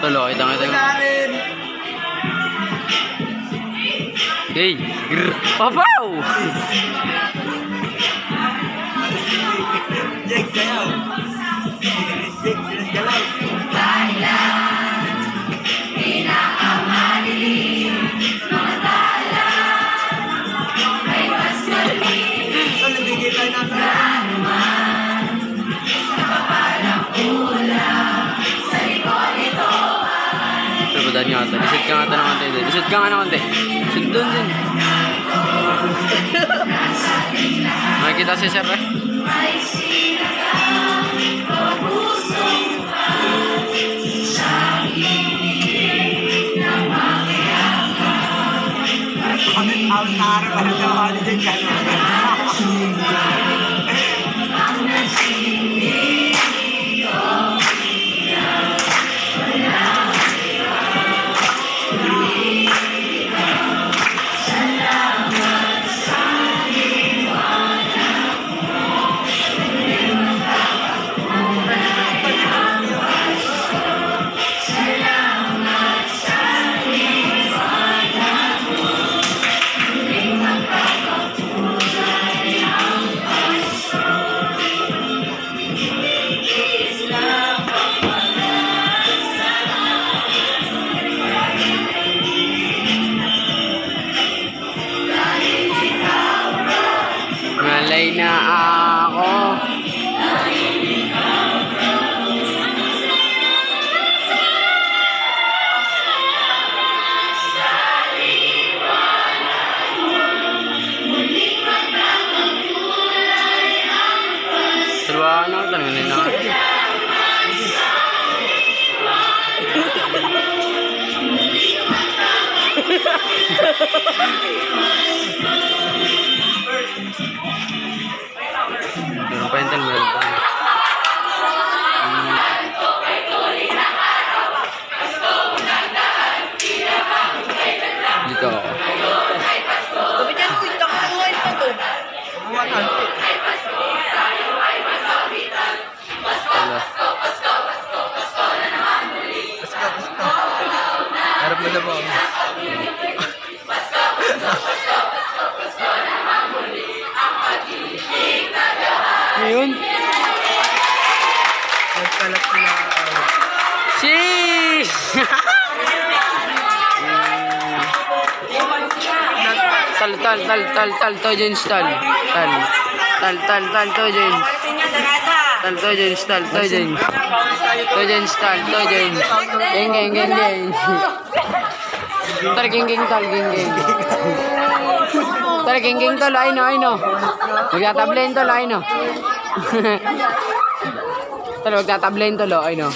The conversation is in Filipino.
Tulo, kita. Hey, papaw! Jake, sayaw. Jake, galaw. Sabadaan nga ito. Lisod ka nga ito ng konti. Lisod ka nga ng konti. Lisod doon din. Makikita si Sir eh. Malay na ako. Trabaho na ako. Tanongin na ako. Meron pa yun tan, meron pa. Dito ako. Sabi niya, kwenta ko buhay pa to. Harap mo na po. Ngayon? Nagkalat sila. Sheesh! Tal, Tojens, tal. Tal, Tojens. Tojens, Tojens. Tojens, Tojens. Geng. Tar, geng, tal, geng. Tar, geng, tol, ay no. Magtatablayin tol, ay no. Tar, magtatablayin tol, ay no.